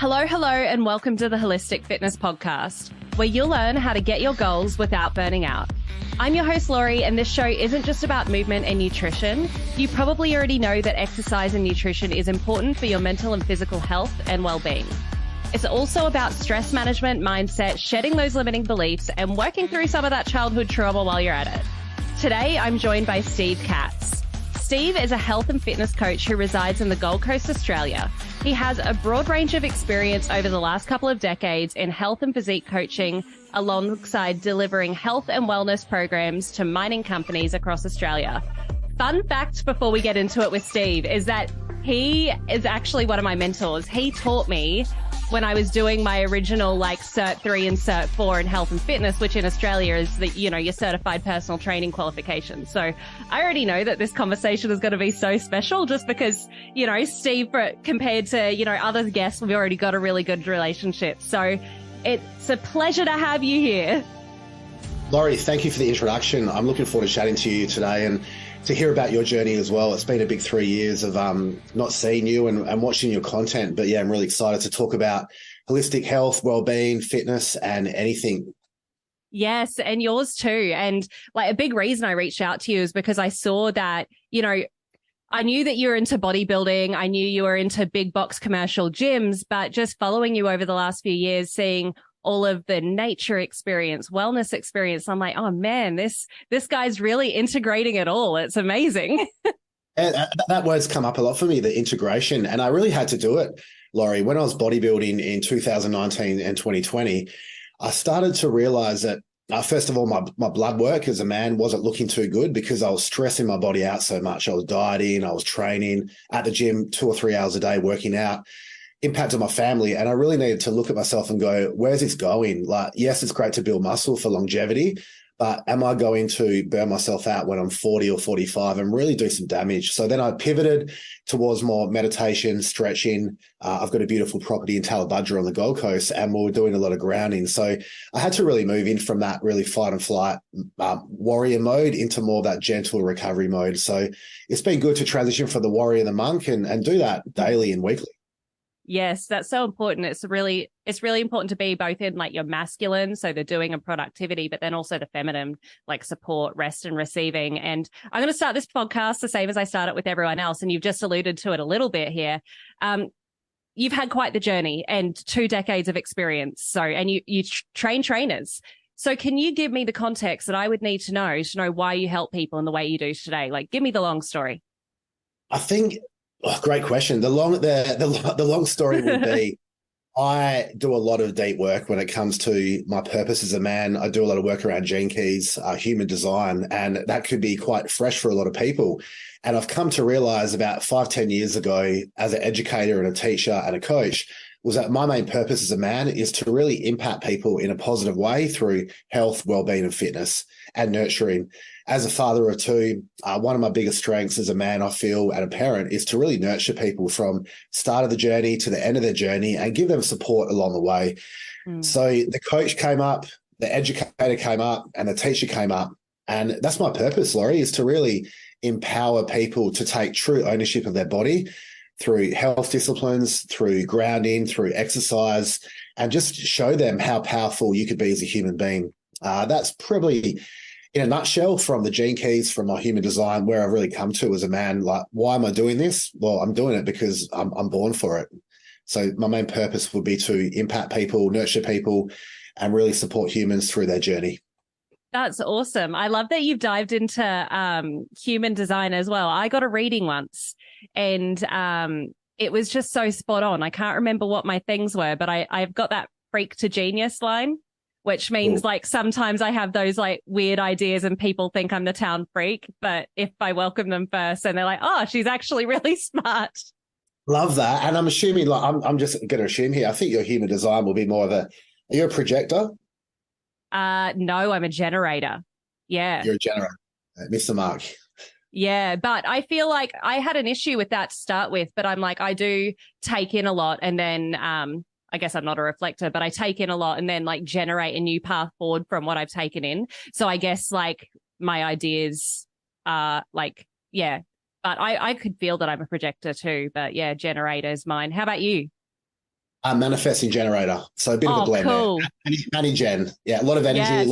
Hello, and welcome to the Holistic Fitness Podcast, where you'll learn how to get your goals without burning out. I'm your host, Laurie, and this show isn't just about movement and nutrition. You probably already know that exercise and nutrition is important for your mental and physical health and well-being. It's also about stress management, mindset, shedding those limiting beliefs, and working through some of that childhood trauma while you're at it. Today, I'm joined by Steve Kaps. Steve is a health and fitness coach who resides in the Gold Coast, Australia. He has a broad range of experience over the last couple of decades in health and physique coaching, alongside delivering health and wellness programs to mining companies across Australia. Fun fact before we get into it with Steve is that he is actually one of my mentors. He taught me when I was doing my original Cert 3 and Cert 4 in health and fitness, which in Australia is your certified personal training qualification. So I already know that this conversation is going to be so special just because, Steve, compared to, other guests, we've already got a really good relationship. So it's a pleasure to have you here. Laurie, thank you for the introduction. I'm looking forward to chatting to you today and to hear about your journey as well. It's been a big 3 years of not seeing you and watching your content. But yeah, I'm really excited to talk about holistic health, well-being, fitness, and anything. Yes, and yours too. And a big reason I reached out to you is because I saw that, I knew that you were into bodybuilding. I knew you were into big box commercial gyms, but just following you over the last few years, seeing all of the nature experience, wellness experience, I'm like, oh man, this guy's really integrating it all. It's amazing. And that word's come up a lot for me, the integration. And I really had to do it, Laurie. When I was bodybuilding in 2019 and 2020, I started to realize that, first of all, my blood work as a man wasn't looking too good because I was stressing my body out so much. I was dieting, I was training at the gym 2 or 3 hours a day, working out, impact on my family. And I really needed to look at myself and go, where's this going? Yes, it's great to build muscle for longevity, but am I going to burn myself out when I'm 40 or 45 and really do some damage? So then I pivoted towards more meditation, stretching. I've got a beautiful property in Tallebudgera on the Gold Coast, and we were doing a lot of grounding. So I had to really move in from that really fight and flight warrior mode into more of that gentle recovery mode. So it's been good to transition from the warrior and the monk and do that daily and weekly. Yes, that's so important. It's really important to be both in your masculine, so the doing and productivity, but then also the feminine, support, rest and receiving. And I'm going to start this podcast the same as I start it with everyone else. And you've just alluded to it a little bit here. You've had quite the journey and 2 decades of experience. So, and you train trainers. So can you give me the context that I would need to know why you help people in the way you do today? Give me the long story. I think, great question. The long story would be, I do a lot of deep work when it comes to my purpose as a man. I do a lot of work around gene keys, human design, and that could be quite fresh for a lot of people. And I've come to realize about 5-10 years ago, as an educator and a teacher and a coach, was that my main purpose as a man is to really impact people in a positive way through health, well-being, and fitness and nurturing. As a father of 2, one of my biggest strengths as a man, I feel, and a parent, is to really nurture people from start of the journey to the end of their journey and give them support along the way. So the coach came up, the educator came up, and the teacher came up. And that's my purpose, Laurie, is to really empower people to take true ownership of their body through health disciplines, through grounding, through exercise, and just show them how powerful you could be as a human being. That's probably, in a nutshell, from the gene keys, from my human design, where I've really come to as a man. Why am I doing this? Well, I'm doing it because I'm born for it. So my main purpose would be to impact people, nurture people, and really support humans through their journey. That's awesome. I love that you've dived into human design as well. I got a reading once and it was just so spot on. I can't remember what my things were, but I've got that freak to genius line, which means sometimes I have those weird ideas and people think I'm the town freak. But if I welcome them first and they're like, oh, she's actually really smart. Love that. And I'm assuming, I'm just going to assume here, I think your human design will be more of are you a projector? No, I'm a generator. Yeah. You're a generator. Mr. Mark. Yeah, but I feel like I had an issue with that to start with, but I'm I do take in a lot and then I guess I'm not a reflector, but I take in a lot and then generate a new path forward from what I've taken in. So I guess my ideas are yeah, but I could feel that I'm a projector too, but yeah, generator is mine. How about you? Manifesting generator. So a bit of a Oh, blend there. cool. Manigen. Yeah, a lot of energy, Yes.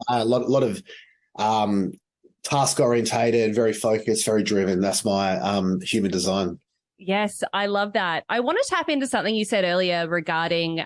a lot of task orientated, very focused, very driven. That's my human design. Yes, I love that. I want to tap into something you said earlier regarding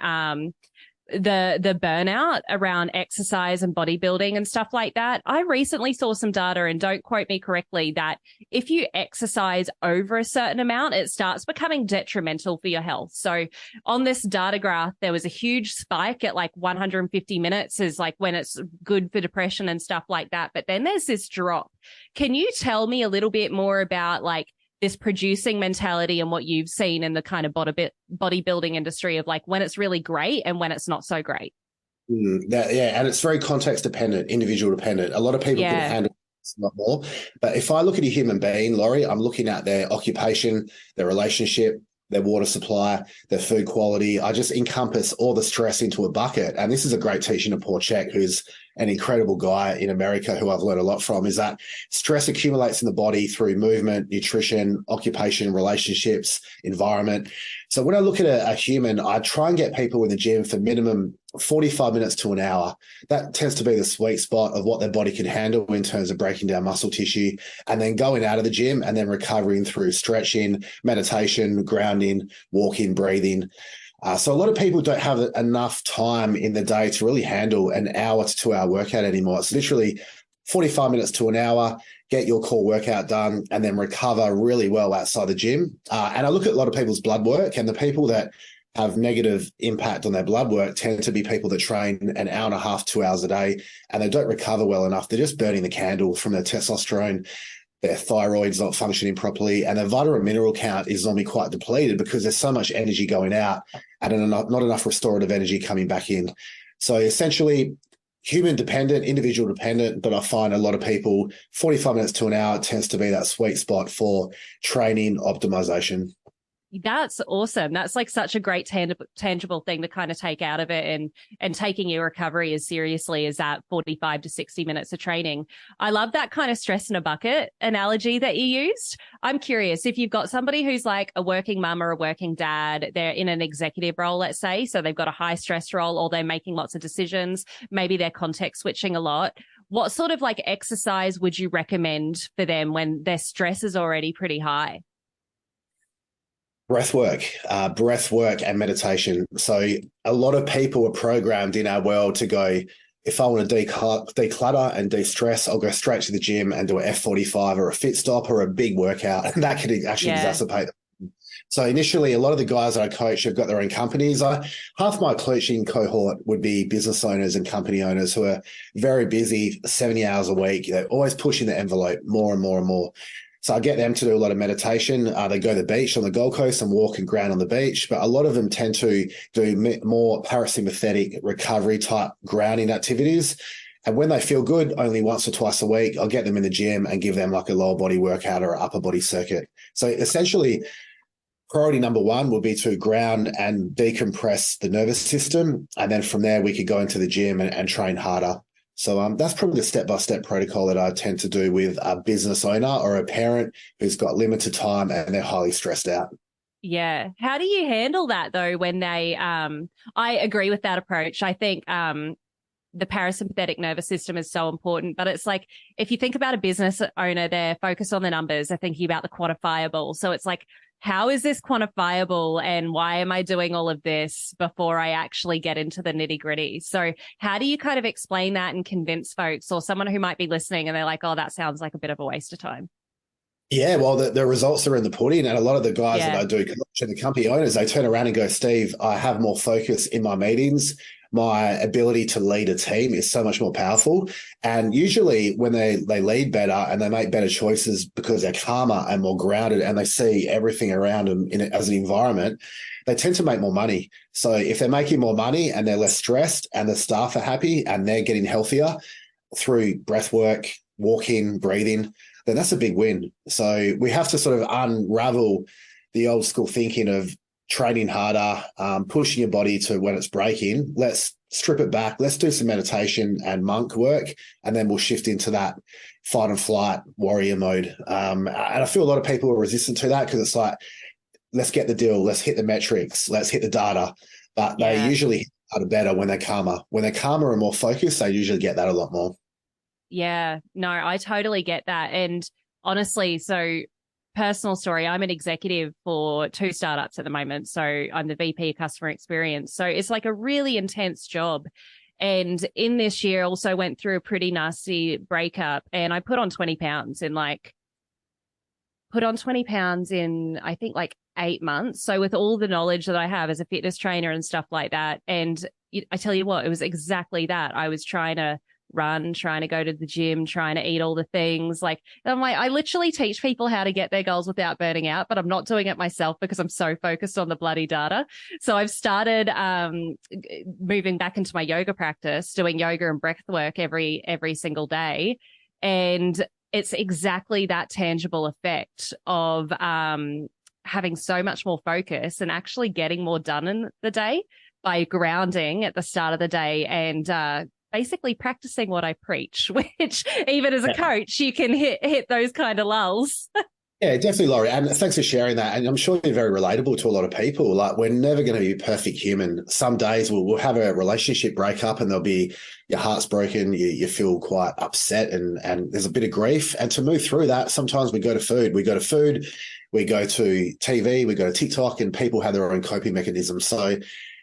the burnout around exercise and bodybuilding and stuff like that. I recently saw some data, and don't quote me correctly, that if you exercise over a certain amount, it starts becoming detrimental for your health. So on this data graph, there was a huge spike at like 150 minutes is like when it's good for depression and stuff like that. But then there's this drop. Can you tell me a little bit more about like this producing mentality and what you've seen in the kind of bodybuilding industry of like when it's really great and when it's not so great? And it's very context dependent, individual dependent. A lot of people can handle a lot more. But if I look at a human being, Laurie, I'm looking at their occupation, their relationship, their water supply, their food quality. I just encompass all the stress into a bucket. And this is a great teaching of Paul Chek, who's an incredible guy in America who I've learned a lot from, is that stress accumulates in the body through movement, nutrition, occupation, relationships, environment. So when I look at a human, I try and get people in the gym for minimum 45 minutes to an hour. That tends to be the sweet spot of what their body can handle in terms of breaking down muscle tissue, and then going out of the gym and then recovering through stretching, meditation, grounding, walking, breathing. So a lot of people don't have enough time in the day to really handle an hour to 2 hour workout anymore. It's literally 45 minutes to an hour, get your core workout done, and then recover really well outside the gym. And I look at a lot of people's blood work, and the people that have negative impact on their blood work tend to be people that train an hour and a half, 2 hours a day, and they don't recover well enough. They're just burning the candle from their testosterone. Their thyroid's not functioning properly, and their vitamin mineral count is normally quite depleted because there's so much energy going out and not enough restorative energy coming back in. So essentially, human dependent, individual dependent, but I find a lot of people, 45 minutes to an hour tends to be that sweet spot for training optimization. That's awesome. That's like such a great tangible thing to kind of take out of it, and taking your recovery as seriously as that 45 to 60 minutes of training. I love that kind of stress in a bucket analogy that you used. I'm curious if you've got somebody who's like a working mum or a working dad, they're in an executive role, let's say, so they've got a high stress role, or they're making lots of decisions. Maybe they're context switching a lot. What sort of like exercise would you recommend for them when their stress is already pretty high? Breath work and meditation. So a lot of people are programmed in our world to go, if I want to declutter and de-stress, I'll go straight to the gym and do an F45 or a fit stop or a big workout. And that could actually exacerbate them. So initially, a lot of the guys that I coach have got their own companies. Half my coaching cohort would be business owners and company owners who are very busy, 70 hours a week. They're always pushing the envelope more and more and more. So I get them to do a lot of meditation. They go to the beach on the Gold Coast and walk and ground on the beach. But a lot of them tend to do more parasympathetic recovery type grounding activities. And when they feel good, only once or twice a week, I'll get them in the gym and give them like a lower body workout or upper body circuit. So essentially, priority number one would be to ground and decompress the nervous system. And then from there, we could go into the gym and train harder. So that's probably the step-by-step protocol that I tend to do with a business owner or a parent who's got limited time and they're highly stressed out. Yeah. How do you handle that though when they I agree with that approach. I think the parasympathetic nervous system is so important, but it's like if you think about a business owner, they're focused on the numbers, they're thinking about the quantifiable. So it's like, how is this quantifiable and why am I doing all of this before I actually get into the nitty gritty? So how do you kind of explain that and convince folks or someone who might be listening and they're like, oh, that sounds like a bit of a waste of time? Yeah, well, the results are in the pudding. And a lot of the guys that I do coach and the company owners, they turn around and go, Steve, I have more focus in my meetings. My ability to lead a team is so much more powerful. And usually when they lead better and they make better choices because they're calmer and more grounded and they see everything around them as an environment, they tend to make more money. So if they're making more money and they're less stressed and the staff are happy and they're getting healthier through breath work, walking, breathing, then that's a big win. So we have to sort of unravel the old school thinking of training harder, pushing your body to when it's breaking. Let's strip it back. Let's do some meditation and monk work, and then we'll shift into that fight and flight warrior mode. And I feel a lot of people are resistant to that because it's like, let's get the deal. Let's hit the metrics. Let's hit the data. but they Yeah. usually are better when they're calmer. When they're calmer and more focused, they usually get that a lot more. Yeah, no, I totally get that. And honestly, so personal story, I'm an executive for two startups at the moment. So I'm the VP of customer experience. So it's like a really intense job. And in this year, also went through a pretty nasty breakup, and I put on 20 pounds in I think like 8 months. So with all the knowledge that I have as a fitness trainer and stuff like that, and I tell you what, it was exactly that. I was trying to run, trying to go to the gym, trying to eat all the things. Like, I'm like, I literally teach people how to get their goals without burning out, but I'm not doing it myself because I'm so focused on the bloody data. So I've started moving back into my yoga practice, doing yoga and breath work every single day. And it's exactly that tangible effect of having so much more focus and actually getting more done in the day by grounding at the start of the day and basically practicing what I preach, which even as a coach, you can hit those kind of lulls. Yeah, definitely, Laurie. And thanks for sharing that. And I'm sure you're very relatable to a lot of people. Like, we're never going to be a perfect human. Some days we'll have a relationship breakup and there'll be your heart's broken. You feel quite upset and there's a bit of grief. And to move through that, sometimes we go to food. We go to food, we go to TV, we go to TikTok, and people have their own coping mechanisms. So,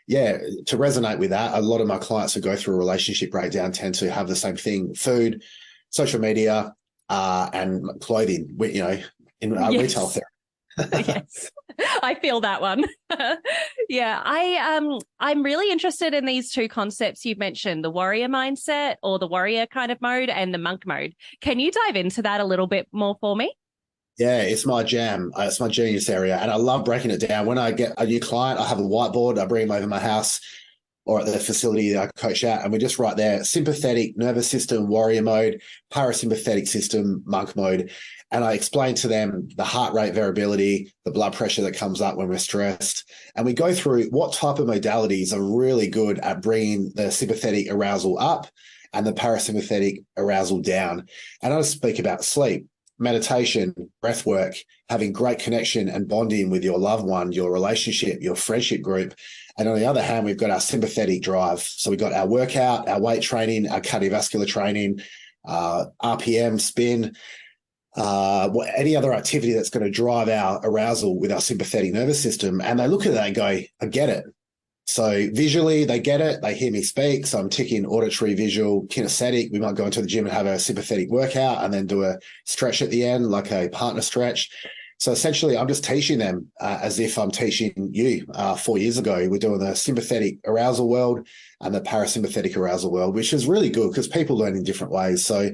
yeah, to resonate with that, a lot of my clients who go through a relationship breakdown tend to have the same thing: food, social media, and clothing. In retail therapy. Yes, I feel that one. Yeah, I'm really interested in these two concepts you've mentioned: the warrior mindset, or the warrior kind of mode, and the monk mode. Can you dive into that a little bit more for me? Yeah, it's my jam. It's my genius area. And I love breaking it down. When I get a new client, I have a whiteboard. I bring them over my house or at the facility that I coach at, and we just write there: sympathetic nervous system, warrior mode; parasympathetic system, monk mode. And I explain to them the heart rate variability, the blood pressure that comes up when we're stressed. And we go through what type of modalities are really good at bringing the sympathetic arousal up and the parasympathetic arousal down. And I speak about sleep, meditation, breath work, having great connection and bonding with your loved one, your relationship, your friendship group. And on the other hand, we've got our sympathetic drive. So we've got our workout, our weight training, our cardiovascular training, RPM, spin, any other activity that's going to drive our arousal with our sympathetic nervous system. And they look at that and go, I get it. So visually, they get it. They hear me speak. So I'm ticking auditory, visual, kinesthetic. We might go into the gym and have a sympathetic workout and then do a stretch at the end, like a partner stretch. So essentially, I'm just teaching them as if I'm teaching you. 4 years ago, we're doing the sympathetic arousal world and the parasympathetic arousal world, which is really good because people learn in different ways. So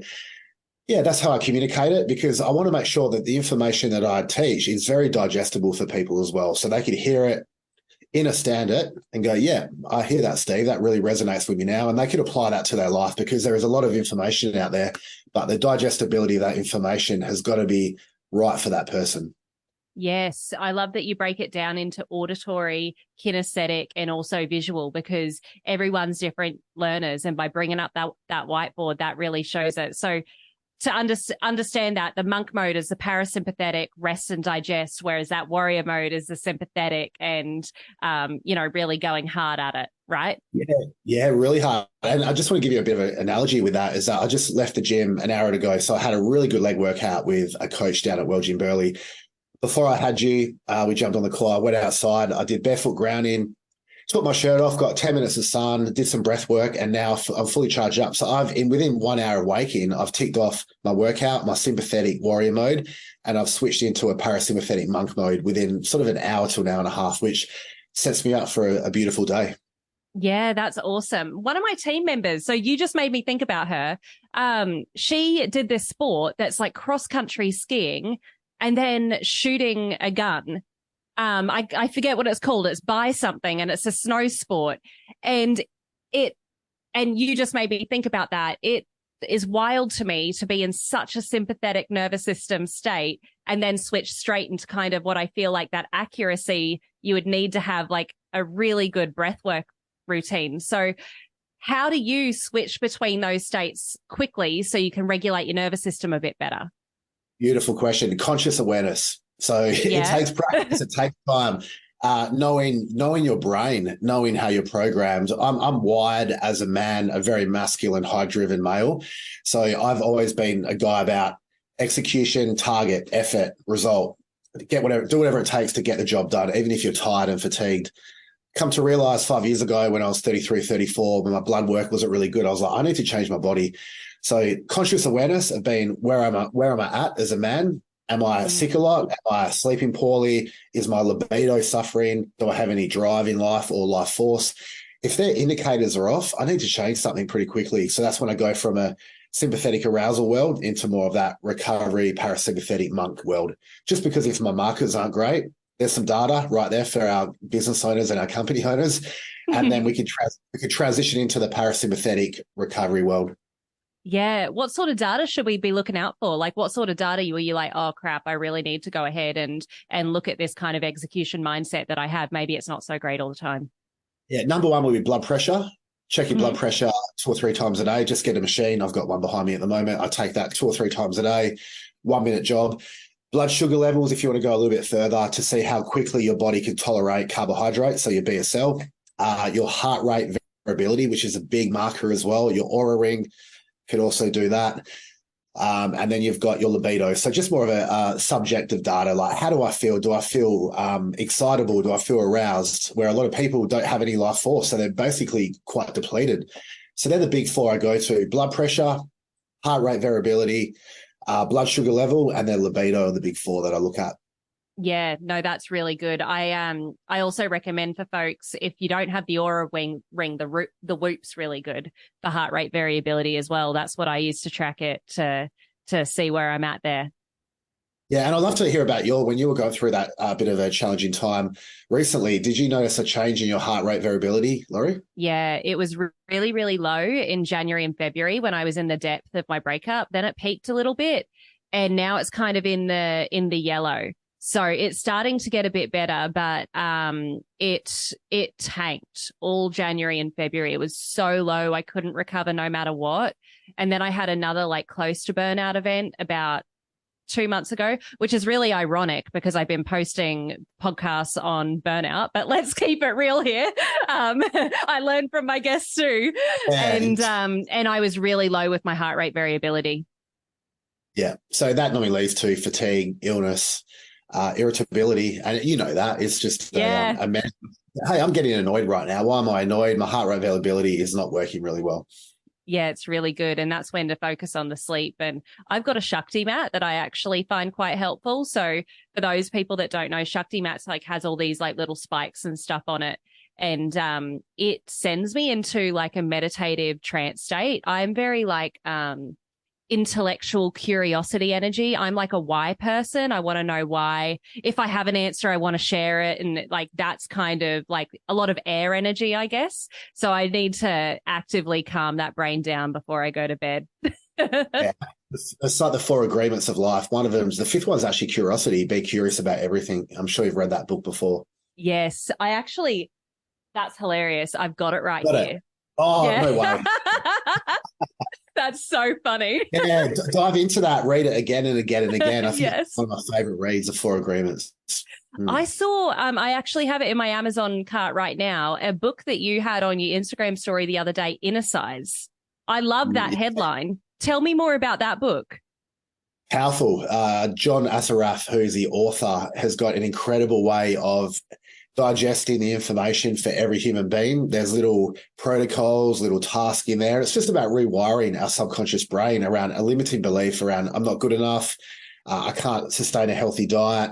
yeah, that's how I communicate it, because I want to make sure that the information that I teach is very digestible for people as well. So they can hear it, understand it, and go, yeah, I hear that, Steve. That really resonates with me now. And they can apply that to their life, because there is a lot of information out there, but the digestibility of that information has got to be right for that person. Yes, I love that you break it down into auditory, kinesthetic, and also visual, because everyone's different learners. And by bringing up that whiteboard, that really shows it. So to understand that, the monk mode is the parasympathetic, rest and digest, whereas that warrior mode is the sympathetic and, really going hard at it, right? Yeah, really hard. And I just want to give you a bit of an analogy with that, is that I just left the gym an hour ago. So I had a really good leg workout with a coach down at World Gym Burley. Before I had you, we jumped on the call. I went outside. I did barefoot grounding, took my shirt off, got 10 minutes of sun, did some breath work, and now I'm fully charged up. So within 1 hour of waking, I've ticked off my workout, my sympathetic warrior mode, and I've switched into a parasympathetic monk mode within sort of an hour to an hour and a half, which sets me up for a beautiful day. Yeah, that's awesome. One of my team members, so you just made me think about her. She did this sport that's like cross-country skiing and then shooting a gun. I forget what it's called. It's by something, and it's a snow sport. And you just made me think about that. It is wild to me to be in such a sympathetic nervous system state and then switch straight into kind of what I feel like that accuracy you would need to have, like a really good breath work routine. So how do you switch between those states quickly so you can regulate your nervous system a bit better? Beautiful question. Conscious awareness. So Yeah. it takes practice, it takes time. Knowing your brain, knowing how you're programmed. I'm wired as a man, a very masculine, high-driven male. So I've always been a guy about execution, target, effort, result. Do whatever it takes to get the job done, even if you're tired and fatigued. Come to realize 5 years ago when I was 33, 34, when my blood work wasn't really good, I was like, I need to change my body. So conscious awareness of being where am I at as a man? Am I sick a lot? Am I sleeping poorly? Is my libido suffering? Do I have any drive in life or life force? If their indicators are off, I need to change something pretty quickly. So that's when I go from a sympathetic arousal world into more of that recovery parasympathetic monk world. Just because if my markers aren't great, there's some data right there for our business owners and our company owners. And then we could transition into the parasympathetic recovery world. Yeah. What sort of data should we be looking out for? Like what sort of data were you like, oh crap, I really need to go ahead and look at this kind of execution mindset that I have. Maybe it's not so great all the time. Yeah. Number one will be blood pressure. Check your blood pressure 2 or 3 times a day. Just get a machine. I've got one behind me at the moment. I take that 2 or 3 times a day, 1 minute job. Blood sugar levels, if you want to go a little bit further to see how quickly your body can tolerate carbohydrates, so your BSL. Your heart rate variability, which is a big marker as well. Your aura ring could also do that. And then you've got your libido. So just more of a subjective data, like how do I feel? Do I feel excitable? Do I feel aroused? Where a lot of people don't have any life force, so they're basically quite depleted. So they're the big 4 I go to: blood pressure, heart rate variability, blood sugar level, and then libido are the big 4 that I look at. Yeah, no, that's really good. I also recommend for folks, if you don't have the aura ring, the Whoop's really good. The heart rate variability as well. That's what I use to track it to see where I'm at there. Yeah, and I'd love to hear about when you were going through that bit of a challenging time recently. Did you notice a change in your heart rate variability, Laurie? Yeah, it was really, really low in January and February when I was in the depth of my breakup. Then it peaked a little bit, and now it's kind of in the yellow. So it's starting to get a bit better, but it tanked all January and February. It was so low, I couldn't recover no matter what. And then I had another like close to burnout event about 2 months ago, which is really ironic because I've been posting podcasts on burnout, but let's keep it real here. I learned from my guests too. And I was really low with my heart rate variability. Yeah. So that normally leads to fatigue, illness, irritability. And you know that it's just hey, I'm getting annoyed right now. Why am I annoyed? My heart rate availability is not working really well. Yeah, it's really good. And that's when to focus on the sleep. And I've got a Shakti mat that I actually find quite helpful. So for those people that don't know, Shakti mats like has all these like little spikes and stuff on it. And it sends me into like a meditative trance state. I'm very like intellectual curiosity energy. I'm like a why person. I want to know why. If I have an answer, I want to share it. And like, that's kind of like a lot of air energy, I guess. So I need to actively calm that brain down before I go to bed. Yeah. It's like the 4 agreements of life. One of them, the 5th one's actually curiosity. Be curious about everything. I'm sure you've read that book before. Yes, that's hilarious. I've got it right here. It. Oh, yeah. No way. That's so funny. Yeah, dive into that. Read it again and again and again. I think yes. It's one of my favorite reads, the 4 agreements. I saw, I actually have it in my Amazon cart right now, a book that you had on your Instagram story the other day, Inner Size. I love that headline. Tell me more about that book. Powerful. John Assaraf, who's the author, has got an incredible way of digesting the information for every human being. There's little protocols, little tasks in there. It's just about rewiring our subconscious brain around a limiting belief around I'm not good enough. I can't sustain a healthy diet.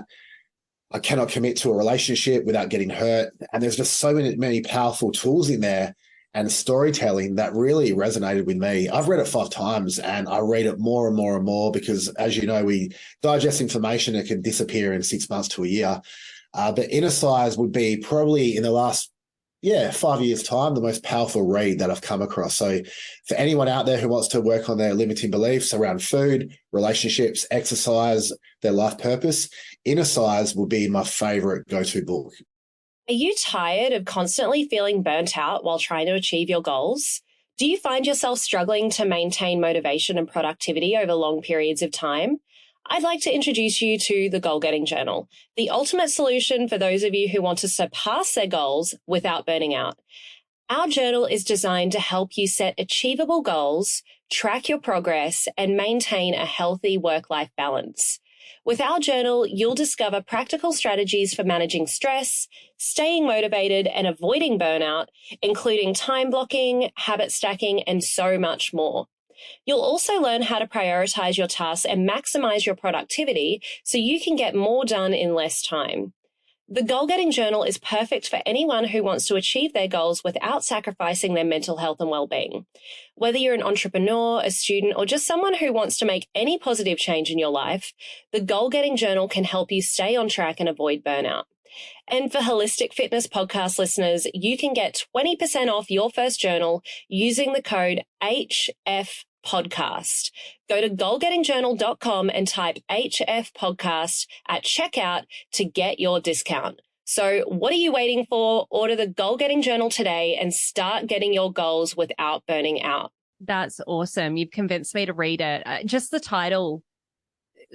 I cannot commit to a relationship without getting hurt. And there's just so many powerful tools in there and storytelling that really resonated with me. I've read it 5 times and I read it more and more and more because, as you know, we digest information that can disappear in 6 months to a year. But Inner Size would be probably in the last 5 years' time, the most powerful read that I've come across. So for anyone out there who wants to work on their limiting beliefs around food, relationships, exercise, their life purpose, Inner Size will be my favorite go-to book. Are you tired of constantly feeling burnt out while trying to achieve your goals? Do you find yourself struggling to maintain motivation and productivity over long periods of time? I'd like to introduce you to the Goal Getting Journal, the ultimate solution for those of you who want to surpass their goals without burning out. Our journal is designed to help you set achievable goals, track your progress, and maintain a healthy work-life balance. With our journal, you'll discover practical strategies for managing stress, staying motivated, and avoiding burnout, including time blocking, habit stacking, and so much more. You'll also learn how to prioritize your tasks and maximize your productivity so you can get more done in less time. The Goal Getting Journal is perfect for anyone who wants to achieve their goals without sacrificing their mental health and well-being. Whether you're an entrepreneur, a student, or just someone who wants to make any positive change in your life, the Goal Getting Journal can help you stay on track and avoid burnout. And for Holistic Fitness podcast listeners, you can get 20% off your first journal using the code HFPodcast. Go to goalgettingjournal.com and type HF podcast at checkout to get your discount. So what are you waiting for? Order the Goal Getting Journal today and start getting your goals without burning out. That's awesome. You've convinced me to read it. Just the title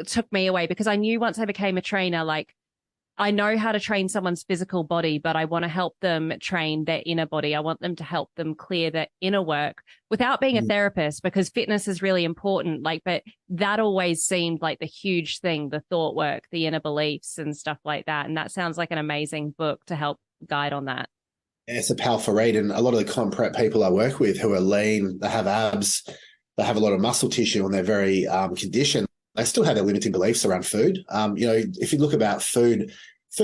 took me away because I knew once I became a trainer, like I know how to train someone's physical body, but I want to help them train their inner body. I want them to help them clear their inner work without being a therapist, because fitness is really important. Like, but that always seemed like the huge thing, the thought work, the inner beliefs and stuff like that. And that sounds like an amazing book to help guide on that. Yeah, it's a powerful read. And a lot of the comp prep people I work with who are lean, they have abs, they have a lot of muscle tissue, and they're very conditioned. They still have their limiting beliefs around food. If you look about food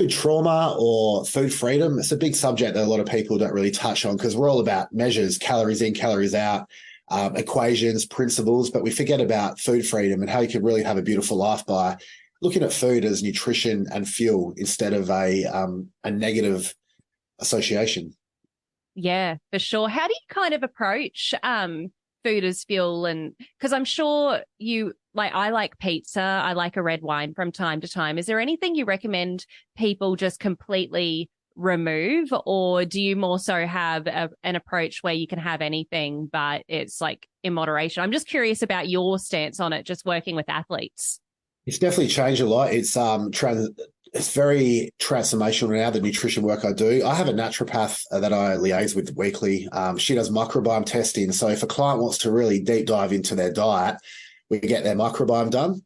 trauma or food freedom, it's a big subject that a lot of people don't really touch on because we're all about measures, calories in, calories out, equations, principles, but we forget about food freedom and how you can really have a beautiful life by looking at food as nutrition and fuel instead of a negative association. Yeah, for sure. How do you kind of approach food as fuel? And because I'm sure I like pizza, I like a red wine from time to time. Is there anything you recommend people just completely remove, or do you more so have an approach where you can have anything, but it's like in moderation? I'm just curious about your stance on it, just working with athletes. It's definitely changed a lot. It's very transformational now, the nutrition work I do. I have a naturopath that I liaise with weekly. She does microbiome testing. So if a client wants to really deep dive into their diet, we get their microbiome done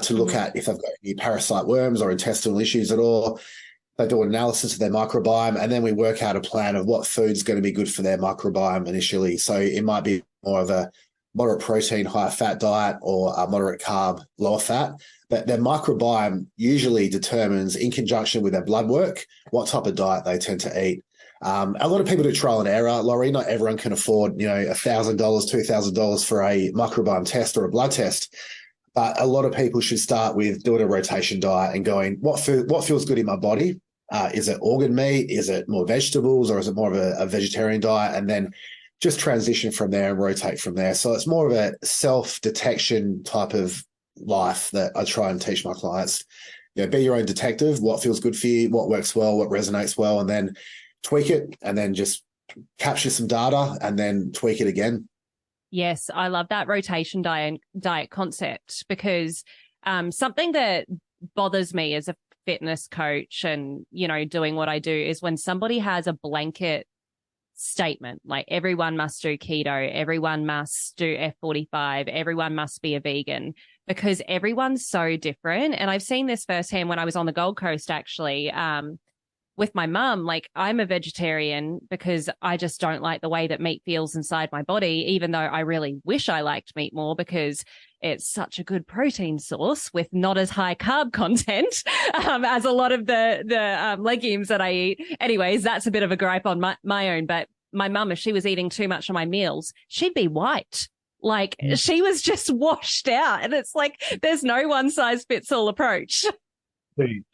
to look at if they've got any parasite worms or intestinal issues at all. They do an analysis of their microbiome, and then we work out a plan of what food's going to be good for their microbiome initially. So it might be more of a moderate protein, higher fat diet, or a moderate carb, lower fat. But their microbiome usually determines, in conjunction with their blood work, what type of diet they tend to eat. A lot of people do trial and error, Laurie. Not everyone can afford, $1,000, $2,000 for a microbiome test or a blood test. But a lot of people should start with doing a rotation diet and going, what feels good in my body? Is it organ meat? Is it more vegetables, or is it more of a vegetarian diet? And then just transition from there and rotate from there. So it's more of a self-detection type of life that I try and teach my clients. Be your own detective. What feels good for you? What works well? What resonates well? And then tweak it, and then just capture some data and then tweak it again. Yes, I love that rotation diet concept, because something that bothers me as a fitness coach and, doing what I do is when somebody has a blanket statement, like everyone must do keto, everyone must do F45, everyone must be a vegan, because everyone's so different. And I've seen this firsthand when I was on the Gold Coast, actually, with my mum. Like, I'm a vegetarian because I just don't like the way that meat feels inside my body, even though I really wish I liked meat more because it's such a good protein source with not as high carb content as a lot of the legumes that I eat. Anyways, that's a bit of a gripe on my own. But my mum, if she was eating too much of my meals, she'd be white. Like, she was just washed out. And it's like, there's no one size fits all approach.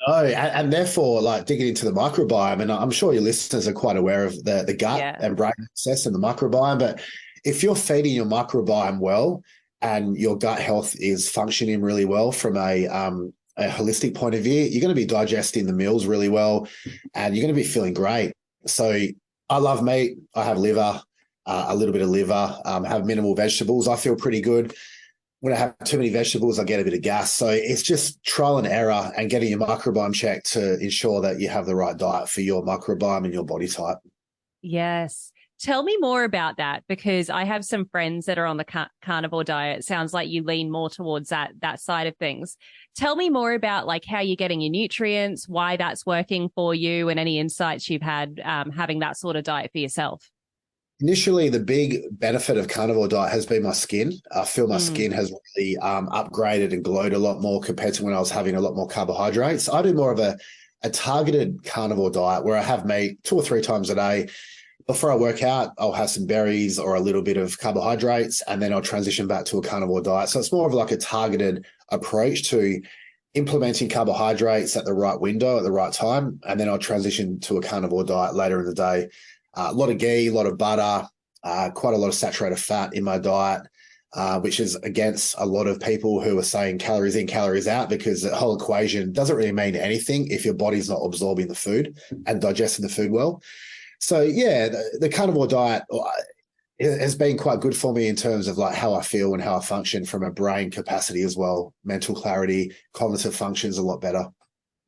Oh, and therefore, like, digging into the microbiome, and I'm sure your listeners are quite aware of the gut and brain access and the microbiome, but if you're feeding your microbiome well and your gut health is functioning really well from a holistic point of view, you're going to be digesting the meals really well, and you're going to be feeling great. So I love meat. I have liver, a little bit of liver, have minimal vegetables. I feel pretty good. when I have too many vegetables, I get a bit of gas. So it's just trial and error and getting your microbiome checked to ensure that you have the right diet for your microbiome and your body type. Yes. Tell me more about that, because I have some friends that are on the carnivore diet. Sounds like you lean more towards that side of things. Tell me more about like how you're getting your nutrients, why that's working for you, and any insights you've had having that sort of diet for yourself. Initially, the big benefit of carnivore diet has been my skin. I feel my skin has really upgraded and glowed a lot more compared to when I was having a lot more carbohydrates. I do more of a targeted carnivore diet where I have meat 2 or 3 times a day. Before I work out, I'll have some berries or a little bit of carbohydrates, and then I'll transition back to a carnivore diet. So it's more of like a targeted approach to implementing carbohydrates at the right window at the right time, and then I'll transition to a carnivore diet later in the day. A lot of ghee, a lot of butter, quite a lot of saturated fat in my diet, which is against a lot of people who are saying calories in, calories out, because the whole equation doesn't really mean anything if your body's not absorbing the food and digesting the food well. So yeah, the carnivore diet has been quite good for me in terms of like how I feel and how I function from a brain capacity as well. Mental clarity, cognitive functions a lot better.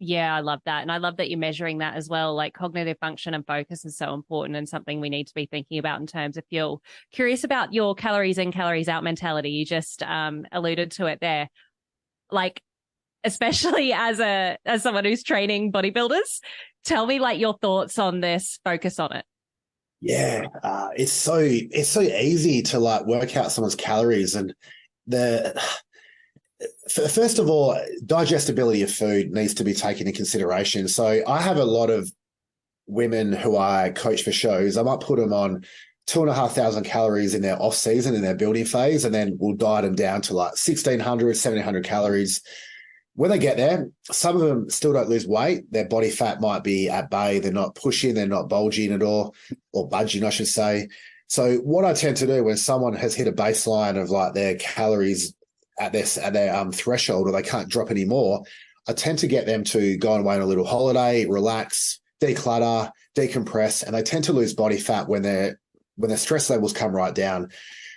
Yeah, I love that. And I love that you're measuring that as well. Like cognitive function and focus is so important and something we need to be thinking about in terms of fuel. Curious about your calories in, calories out mentality. You just alluded to it there. Like, especially as someone who's training bodybuilders, tell me like your thoughts on this, focus on it. Yeah, it's so easy to like work out someone's calories, and first of all, digestibility of food needs to be taken into consideration. So I have a lot of women who I coach for shows. I might put them on 2,500 calories in their off season, in their building phase, and then we'll diet them down to like 1,600, 1,700 calories. When they get there, some of them still don't lose weight. Their body fat might be at bay. They're not pushing. They're not bulging at all, or budging, I should say. So what I tend to do when someone has hit a baseline of like their calories at their threshold, or they can't drop any more, I tend to get them to go away on a little holiday, relax, declutter, decompress, and they tend to lose body fat when their stress levels come right down.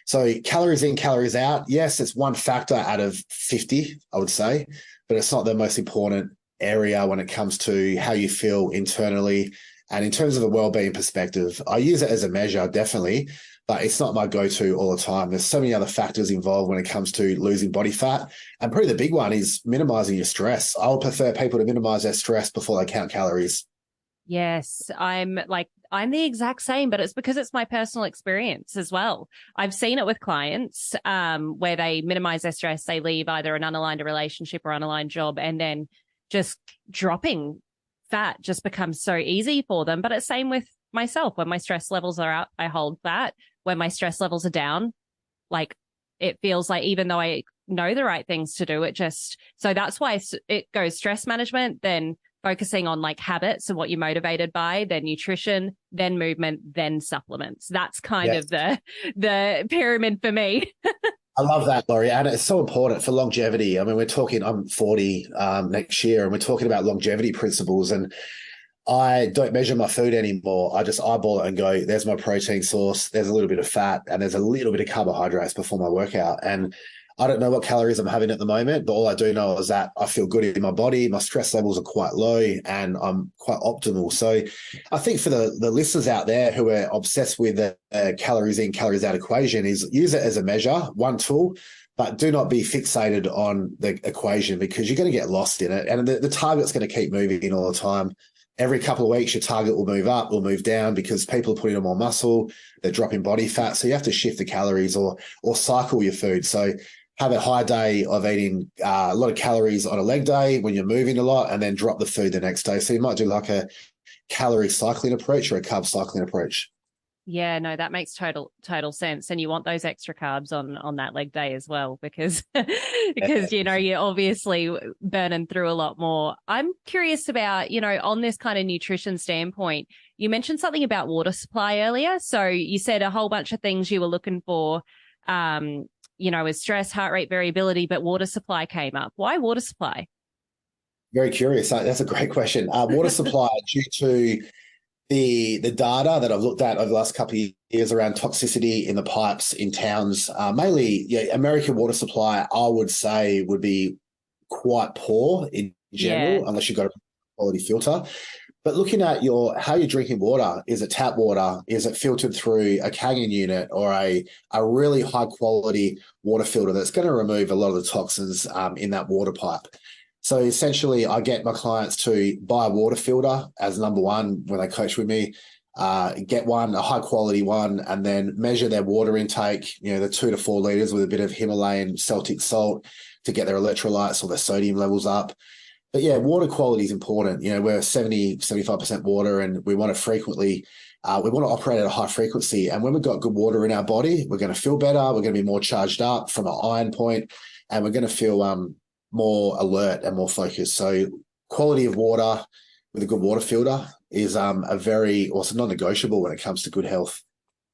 So calories in, calories out, yes, it's one factor out of 50, I would say, but it's not the most important area when it comes to how you feel internally. And in terms of a well-being perspective, I use it as a measure, definitely, but it's not my go-to all the time. There's so many other factors involved when it comes to losing body fat. And probably the big one is minimizing your stress. I would prefer people to minimize their stress before they count calories. Yes, I'm the exact same, but it's because it's my personal experience as well. I've seen it with clients where they minimize their stress. They leave either an unaligned relationship or unaligned job, and then just dropping fat just becomes so easy for them. But it's same with myself. When my stress levels are up, I hold fat. When my stress levels are down, like it feels like even though I know the right things to do, so that's why it goes stress management, then focusing on like habits and what you're motivated by, then nutrition, then movement, then supplements. That's kind of the pyramid for me. I love that, Laurie. And it's so important for longevity. I mean, I'm 40 next year, and we're talking about longevity principles. And I don't measure my food anymore. I just eyeball it and go, there's my protein source, there's a little bit of fat, and there's a little bit of carbohydrates before my workout. And I don't know what calories I'm having at the moment, but all I do know is that I feel good in my body. My stress levels are quite low and I'm quite optimal. So I think for the listeners out there who are obsessed with the calories in, calories out equation, is use it as a measure, one tool, but do not be fixated on the equation, because you're going to get lost in it. And the target's going to keep moving all the time. Every couple of weeks, your target will move up or move down because people are putting on more muscle, they're dropping body fat. So you have to shift the calories or cycle your food. So have a high day of eating a lot of calories on a leg day when you're moving a lot, and then drop the food the next day. So you might do like a calorie cycling approach or a carb cycling approach. Yeah, no, that makes total sense. And you want those extra carbs on that leg day as well, because you're obviously burning through a lot more. I'm curious about, on this kind of nutrition standpoint, you mentioned something about water supply earlier. So you said a whole bunch of things you were looking for, as stress, heart rate variability, but water supply came up. Why water supply? Very curious. That's a great question. Water supply, due to The data that I've looked at over the last couple of years around toxicity in the pipes in towns, mainly American water supply, I would say would be quite poor in general, unless you've got a quality filter. But looking at how you're drinking water, is it tap water? Is it filtered through a Kangen unit or a really high quality water filter that's going to remove a lot of the toxins in that water pipe? So essentially, I get my clients to buy a water filter as number one when they coach with me, get one, a high quality one, and then measure their water intake, the 2 to 4 liters with a bit of Himalayan Celtic salt to get their electrolytes or their sodium levels up. But yeah, water quality is important. We're 75% water, and we want to frequently, we want to operate at a high frequency. And when we've got good water in our body, we're going to feel better. We're going to be more charged up from an iron point, and we're going to feel more alert and more focused. So quality of water with a good water filter is it's non-negotiable when it comes to good health.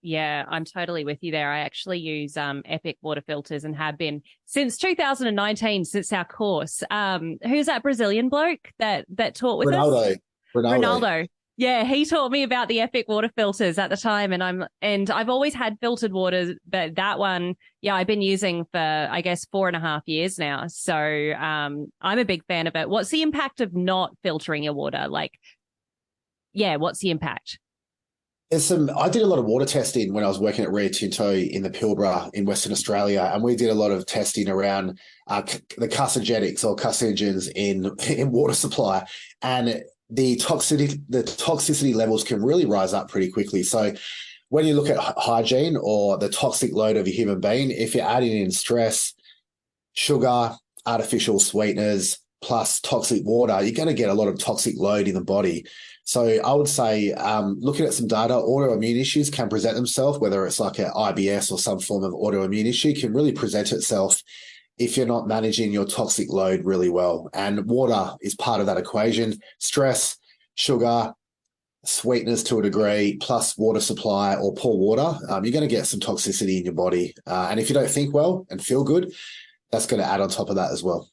Yeah, I'm totally with you there. I actually use Epic water filters and have been since 2019, since our course. Who's that Brazilian bloke that taught with us? Ronaldo. Yeah, he taught me about the Epic water filters at the time, and I've always had filtered water, but that one, I've been using for, I guess, 4.5 years now. So I'm a big fan of it. What's the impact of not filtering your water? What's the impact? I did a lot of water testing when I was working at Rio Tinto in the Pilbara in Western Australia, and we did a lot of testing around the carcinogenics or carcinogens in water supply, and the toxicity levels can really rise up pretty quickly. So when you look at hygiene or the toxic load of a human being, if you're adding in stress, sugar, artificial sweeteners, plus toxic water, you're going to get a lot of toxic load in the body. So I would say looking at some data, autoimmune issues can present themselves, whether it's like an IBS or some form of autoimmune issue can really present itself if you're not managing your toxic load really well. And water is part of that equation. Stress, sugar, sweetness to a degree, plus water supply or poor water, you're going to get some toxicity in your body. And if you don't think well and feel good, that's going to add on top of that as well.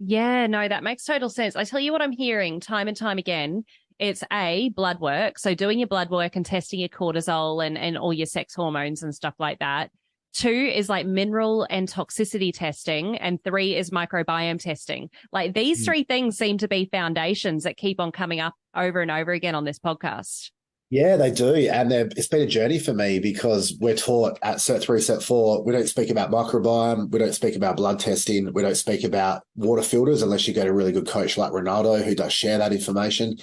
Yeah, no, that makes total sense. I tell you what I'm hearing time and time again. It's blood work. So doing your blood work and testing your cortisol and all your sex hormones and stuff like that. 2 is like mineral and toxicity testing. And 3 is microbiome testing. Like these 3 things seem to be foundations that keep on coming up over and over again on this podcast. Yeah, they do. And it's been a journey for me because we're taught at Cert 3, Cert 4, we don't speak about microbiome, we don't speak about blood testing, we don't speak about water filters unless you get a really good coach like Ronaldo who does share that information.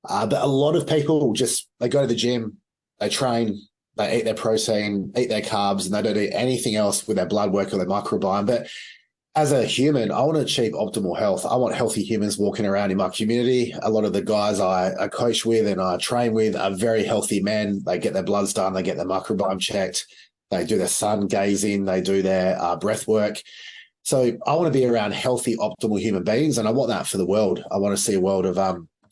But a lot of people they go to the gym, they train, they eat their protein, eat their carbs, and they don't do anything else with their blood work or their microbiome. But as a human, I want to achieve optimal health. I want healthy humans walking around in my community. A lot of the guys I coach with and I train with are very healthy men. They get their bloods done, they get their microbiome checked, they do their sun gazing, they do their breath work. So I want to be around healthy, optimal human beings, and I want that for the world. I want to see a world of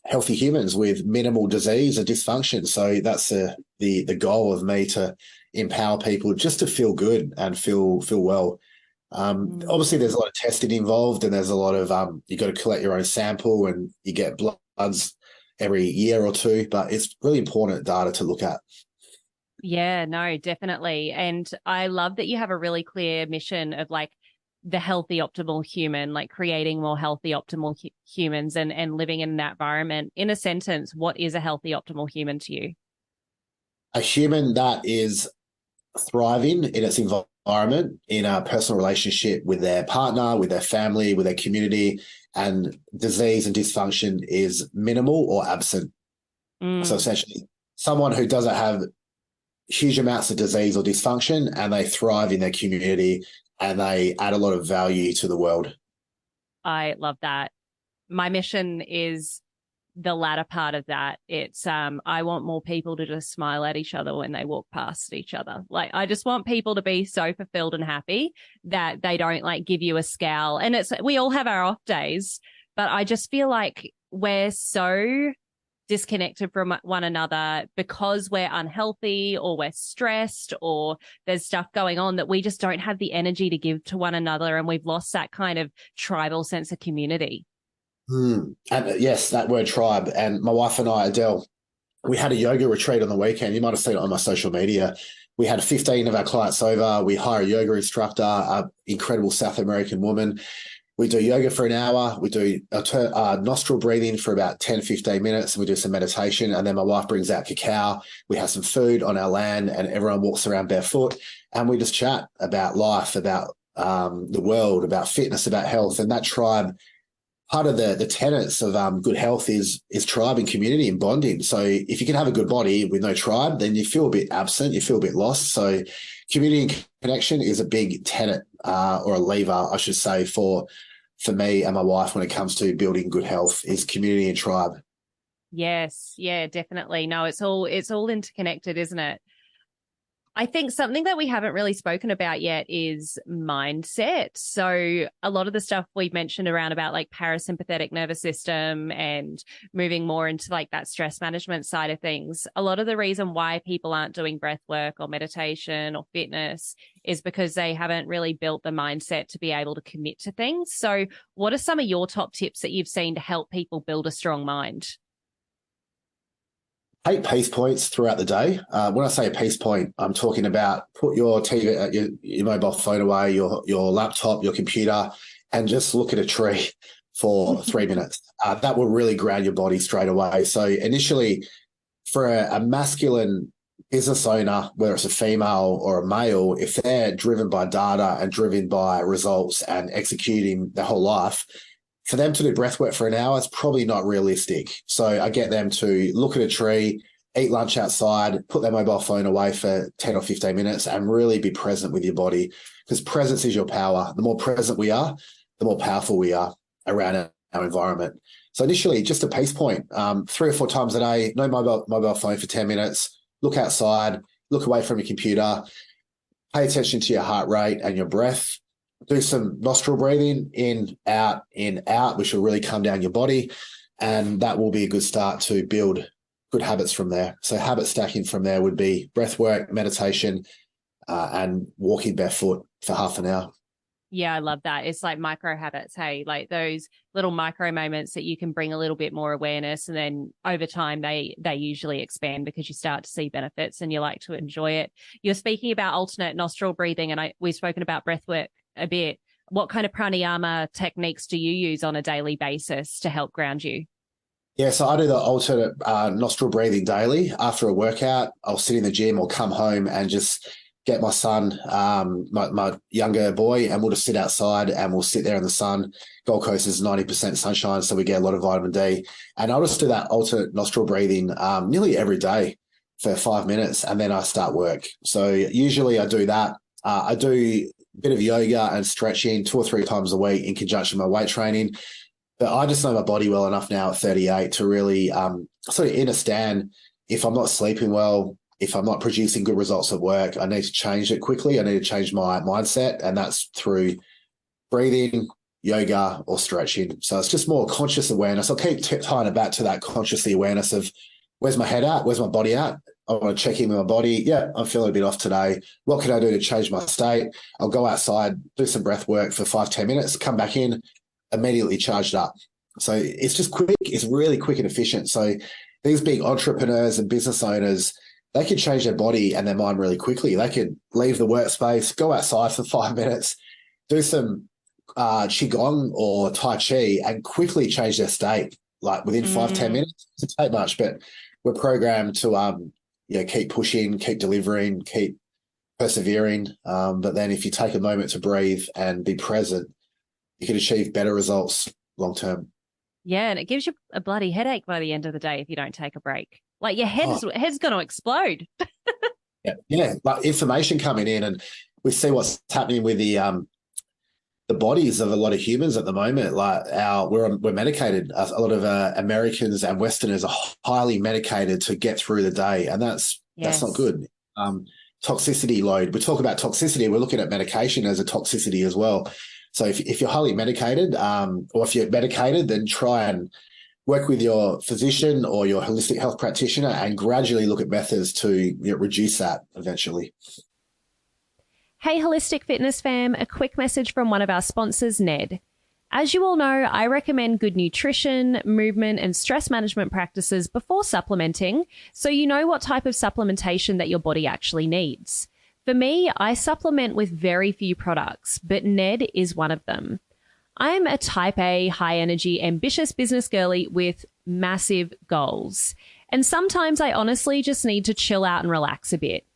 healthy humans with minimal disease and dysfunction. So that's the goal of me, to empower people just to feel good and feel well. Obviously, there's a lot of testing involved, and there's a lot of you got to collect your own sample, and you get bloods every year or 2. But it's really important data to look at. Yeah, no, definitely. And I love that you have a really clear mission of like the healthy, optimal human, like creating more healthy, optimal humans and living in that environment. In a sentence, what is a healthy, optimal human to you? A human that is thriving in its environment, in a personal relationship with their partner, with their family, with their community, and disease and dysfunction is minimal or absent. So essentially, someone who doesn't have huge amounts of disease or dysfunction and they thrive in their community and they add a lot of value to the world. I love that. My mission is the latter part of that. It's I want more people to just smile at each other when they walk past each other. Like I just want people to be so fulfilled and happy that they don't like give you a scowl. And we all have our off days, but I just feel like we're so disconnected from one another because we're unhealthy or we're stressed or there's stuff going on that we just don't have the energy to give to one another, and we've lost that kind of tribal sense of community. And yes, that word tribe. And my wife and I, Adele, we had a yoga retreat on the weekend. You might have seen it on my social media. We had 15 of our clients over. We hire a yoga instructor, an incredible South American woman. We do yoga for an hour. We do nostril breathing for about 10, 15 minutes. We do some meditation. And then my wife brings out cacao. We have some food on our land and everyone walks around barefoot. And we just chat about life, about the world, about fitness, about health. And that tribe, part of the tenets of good health is tribe and community and bonding. So if you can have a good body with no tribe, then you feel a bit absent, you feel a bit lost. So community and connection is a big tenet or a lever, I should say, for me and my wife when it comes to building good health is community and tribe. Yes. Yeah, definitely. No, it's all interconnected, isn't it? I think something that we haven't really spoken about yet is mindset. So a lot of the stuff we've mentioned around about like parasympathetic nervous system and moving more into like that stress management side of things. A lot of the reason why people aren't doing breath work or meditation or fitness is because they haven't really built the mindset to be able to commit to things. So what are some of your top tips that you've seen to help people build a strong mind? 8 peace points throughout the day. When I say a peace point, I'm talking about put your TV, your mobile phone away, your laptop, your computer, and just look at a tree for 3 minutes. That will really ground your body straight away. So initially, for a masculine business owner, whether it's a female or a male, if they're driven by data and driven by results and executing their whole life, for them to do breath work for an hour, it's probably not realistic. So I get them to look at a tree, eat lunch outside, put their mobile phone away for 10 or 15 minutes and really be present with your body, because presence is your power. The more present we are, the more powerful we are around our environment. So initially, just a peace point, 3 or 4 times a day, no mobile phone for 10 minutes, look outside, look away from your computer, pay attention to your heart rate and your breath. Do some nostril breathing, in, out, which will really calm down your body. And that will be a good start to build good habits from there. So habit stacking from there would be breath work, meditation, and walking barefoot for half an hour. Yeah, I love that. It's like micro habits, hey, like those little micro moments that you can bring a little bit more awareness. And then over time, they usually expand because you start to see benefits and you like to enjoy it. You're speaking about alternate nostril breathing, and we've spoken about breath work a bit. What kind of pranayama techniques do you use on a daily basis to help ground you? Yeah, so I do the alternate nostril breathing daily. After a workout, I'll sit in the gym or come home and just get my son, my younger boy, and we'll just sit outside and we'll sit there in the sun. Gold Coast is 90% sunshine, so we get a lot of vitamin D. And I'll just do that alternate nostril breathing nearly every day for 5 minutes, and then I start work. So usually I do that. I do bit of yoga and stretching 2 or 3 times a week in conjunction with my weight training. But I just know my body well enough now at 38 to really sort of understand if I'm not sleeping well, if I'm not producing good results at work, I need to change it quickly. I need to change my mindset, and that's through breathing, yoga, or stretching. So it's just more conscious awareness. I'll keep tying it back to that conscious awareness of where's my head at, where's my body at. I want to check in with my body. Yeah, I'm feeling a bit off today. What can I do to change my state? I'll go outside, do some breath work for 5-10 minutes, come back in, immediately charged up. So it's just quick. It's really quick and efficient. So these big entrepreneurs and business owners, they can change their body and their mind really quickly. They could leave the workspace, go outside for 5 minutes, do some qigong or tai chi, and quickly change their state, like within 5-10 minutes. It doesn't take much, but we're programmed to keep pushing, keep delivering, keep persevering. But then if you take a moment to breathe and be present, you can achieve better results long term. Yeah, and it gives you a bloody headache by the end of the day if you don't take a break. Like your head's going to explode. Yeah, like information coming in, and we see what's happening with the bodies of a lot of humans at the moment. Like we're medicated. A lot of Americans and Westerners are highly medicated to get through the day, and that's not good. Toxicity load. We talk about toxicity. We're looking at medication as a toxicity as well. So if you're highly medicated, or if you're medicated, then try and work with your physician or your holistic health practitioner and gradually look at methods to reduce that eventually. Hey, Holistic Fitness fam, a quick message from one of our sponsors, NED. As you all know, I recommend good nutrition, movement, and stress management practices before supplementing, so you know what type of supplementation that your body actually needs. For me, I supplement with very few products, but NED is one of them. I'm a type A, high energy, ambitious business girly with massive goals. And sometimes I honestly just need to chill out and relax a bit.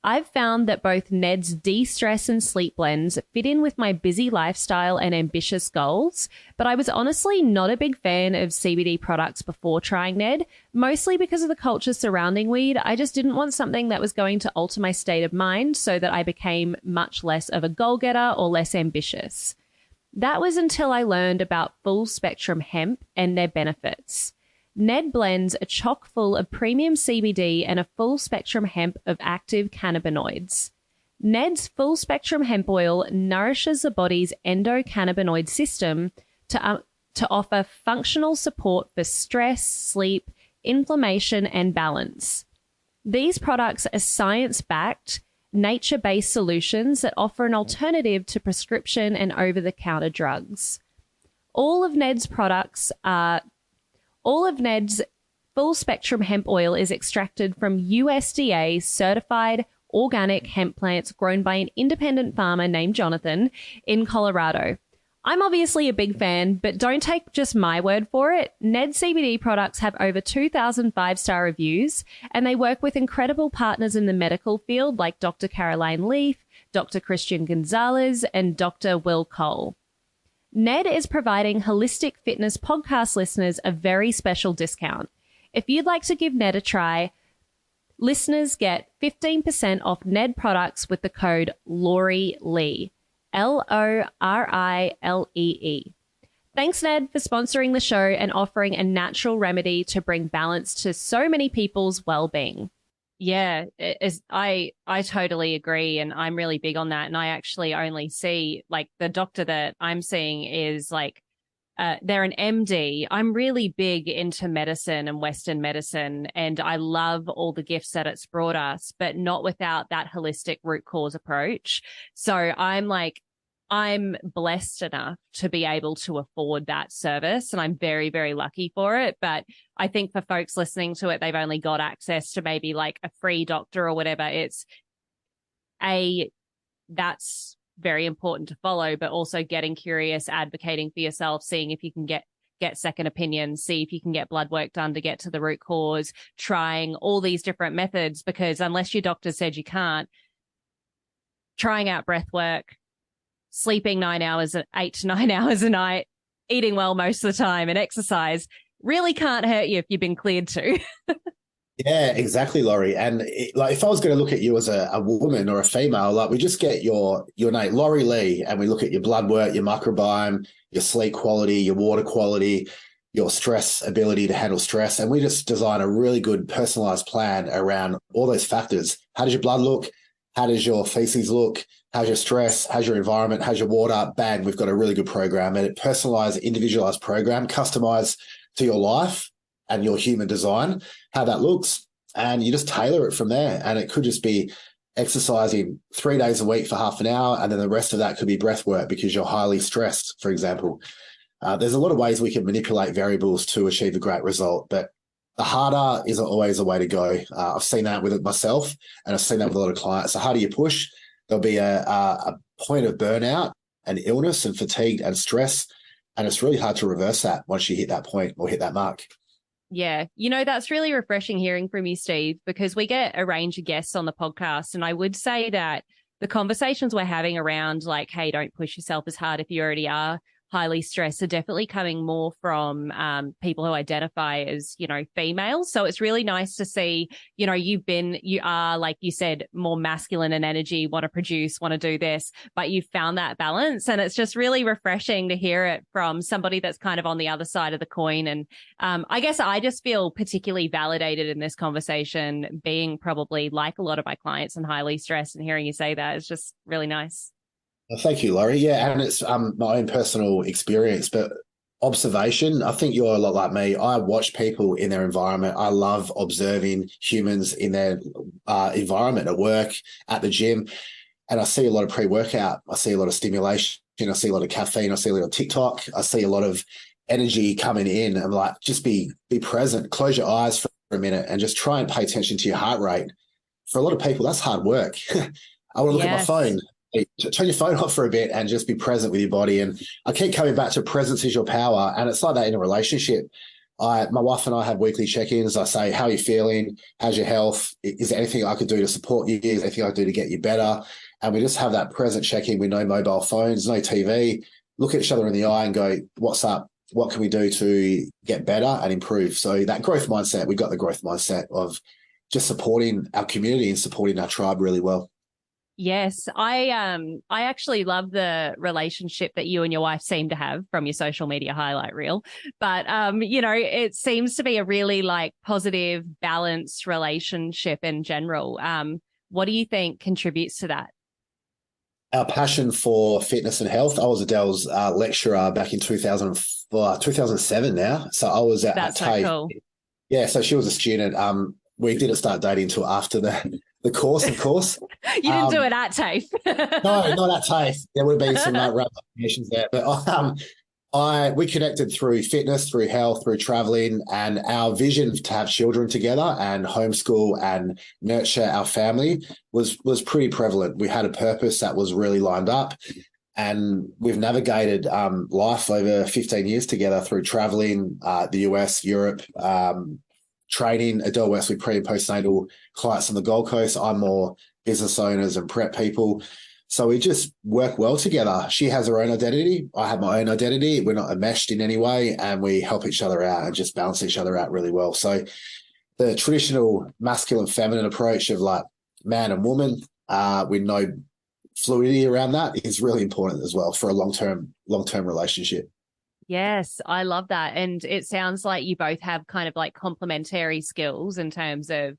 I've found that both NED's de-stress and sleep blends fit in with my busy lifestyle and ambitious goals, but I was honestly not a big fan of CBD products before trying NED, mostly because of the culture surrounding weed. I just didn't want something that was going to alter my state of mind so that I became much less of a goal-getter or less ambitious. That was until I learned about full spectrum hemp and their benefits. NED blends are chock full of premium CBD and a full spectrum hemp of active cannabinoids. NED's full spectrum hemp oil nourishes the body's endocannabinoid system to offer functional support for stress, sleep, inflammation, and balance. These products are science-backed, nature-based solutions that offer an alternative to prescription and over-the-counter drugs. All of NED's full spectrum hemp oil is extracted from USDA certified organic hemp plants grown by an independent farmer named Jonathan in Colorado. I'm obviously a big fan, but don't take just my word for it. NED CBD products have over 2,000 five-star reviews, and they work with incredible partners in the medical field like Dr. Caroline Leaf, Dr. Christian Gonzalez, and Dr. Will Cole. NED is providing Holistic Fitness podcast listeners a very special discount. If you'd like to give NED a try, listeners get 15% off NED products with the code LORILEE, LORILEE. Thanks, NED, for sponsoring the show and offering a natural remedy to bring balance to so many people's well-being. Yeah, I totally agree. And I'm really big on that. And I actually only see, like, the doctor that I'm seeing is like, they're an MD. I'm really big into medicine and Western medicine, and I love all the gifts that it's brought us, but not without that holistic root cause approach. So I'm blessed enough to be able to afford that service, and I'm very, very lucky for it. But I think for folks listening to it, they've only got access to maybe like a free doctor or whatever. That's very important to follow, but also getting curious, advocating for yourself, seeing if you can get second opinions, see if you can get blood work done to get to the root cause, trying all these different methods, because unless your doctor said you can't, trying out breath work, sleeping 8 to 9 hours a night, eating well most of the time, and exercise really can't hurt you if you've been cleared to. Yeah, exactly, Laurie. And if I was going to look at you as a woman or a female, like we just get your name, Laurie Lee, and we look at your blood work, your microbiome, your sleep quality, your water quality, your stress ability to handle stress. And we just design a really good personalized plan around all those factors. How does your blood look? How does your feces look? How's your stress? How's your environment? How's your water? Bang, we've got a really good program, and a personalized, individualized program, customized to your life and your human design, how that looks, and you just tailor it from there. And it could just be exercising 3 days a week for half an hour, and then the rest of that could be breath work because you're highly stressed, for example. There's a lot of ways we can manipulate variables to achieve a great result, but the harder isn't always the way to go. I've seen that with it myself, and I've seen that with a lot of clients. The harder you push, there'll be a point of burnout and illness and fatigue and stress, and it's really hard to reverse that once you hit that point or hit that mark. Yeah. That's really refreshing hearing from you, Steve, because we get a range of guests on the podcast. And I would say that the conversations we're having around like, hey, don't push yourself as hard if you already are highly stressed are definitely coming more from people who identify as, females. So it's really nice to see, you are, like you said, more masculine in energy, want to produce, want to do this, but you found that balance. And it's just really refreshing to hear it from somebody that's kind of on the other side of the coin. And I guess I just feel particularly validated in this conversation, being probably like a lot of my clients and highly stressed, and hearing you say that is just really nice. Well, thank you, Laurie. Yeah, and it's my own personal experience, but observation. I think you're a lot like me. I watch people in their environment. I love observing humans in their environment at work, at the gym. And I see a lot of pre-workout. I see a lot of stimulation. I see a lot of caffeine. I see a lot of TikTok. I see a lot of energy coming in. I'm like, just be present. Close your eyes for a minute and just try and pay attention to your heart rate. For a lot of people, that's hard work. I want to look at my phone. Turn your phone off for a bit and just be present with your body. And I keep coming back to presence is your power. And it's like that in a relationship. My wife and I have weekly check-ins. I say, how are you feeling? How's your health? Is there anything I could do to support you? Is there anything I could do to get you better? And we just have that present check-in with no mobile phones, no TV, look at each other in the eye and go, what's up? What can we do to get better and improve? So that growth mindset, we've got the growth mindset of just supporting our community and supporting our tribe really well. Yes, I actually love the relationship that you and your wife seem to have from your social media highlight reel. But it seems to be a really like positive, balanced relationship in general. What do you think contributes to that? Our passion for fitness and health. I was Adele's lecturer back in 2007 now. So I was at TAFE. So cool. Yeah, so she was a student. We didn't start dating until after the course, of course. You didn't do it at TAFE. No, not at TAFE. There would have been some ramifications there. But we connected through fitness, through health, through traveling, and our vision to have children together and homeschool and nurture our family was pretty prevalent. We had a purpose that was really lined up, and we've navigated life over 15 years together through traveling, the US, Europe, training. Adele works with pre- and postnatal clients on the Gold Coast. I'm more business owners and prep people. So we just work well together. She has her own identity. I have my own identity. We're not enmeshed in any way, and we help each other out and just balance each other out really well. So the traditional masculine feminine approach of like man and woman with no fluidity around that is really important as well for a long-term relationship. Yes, I love that. And it sounds like you both have kind of like complementary skills in terms of,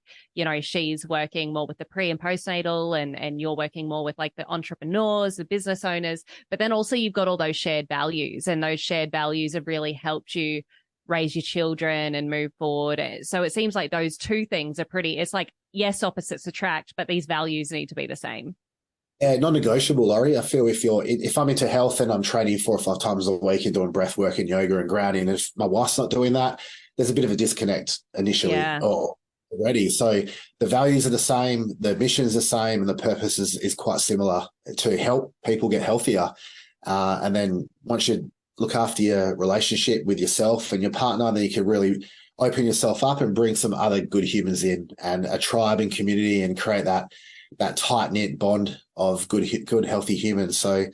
she's working more with the pre and postnatal and you're working more with like the entrepreneurs, the business owners, but then also you've got all those shared values, and those shared values have really helped you raise your children and move forward. So it seems like those two things are it's like, yes, opposites attract, but these values need to be the same. Yeah, non-negotiable, Laurie. I feel if I'm into health and I'm training 4 or 5 times a week and doing breath work and yoga and grounding, if my wife's not doing that, there's a bit of a disconnect initially already. So the values are the same, the mission is the same, and the purpose is quite similar to help people get healthier. And then once you look after your relationship with yourself and your partner, then you can really open yourself up and bring some other good humans in and a tribe and community and create that tight-knit bond of good, healthy humans. So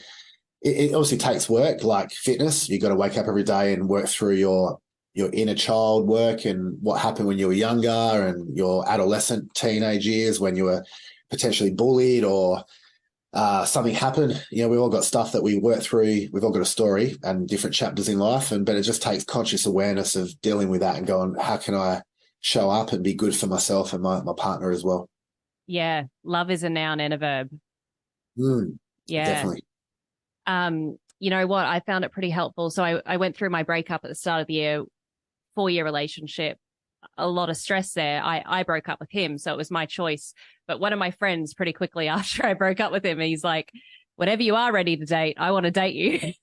it obviously takes work, like fitness. You've got to wake up every day and work through your inner child work and what happened when you were younger and your adolescent teenage years when you were potentially bullied or something happened. We've all got stuff that we work through. We've all got a story and different chapters in life, but it just takes conscious awareness of dealing with that and going, how can I show up and be good for myself and my partner as well? Yeah. Love is a noun and a verb. Yeah. Definitely. You know what? I found it pretty helpful. So I went through my breakup at the start of the year, 4-year relationship, a lot of stress there. I broke up with him, so it was my choice. But one of my friends pretty quickly after I broke up with him, he's like, whenever you are ready to date, I want to date you.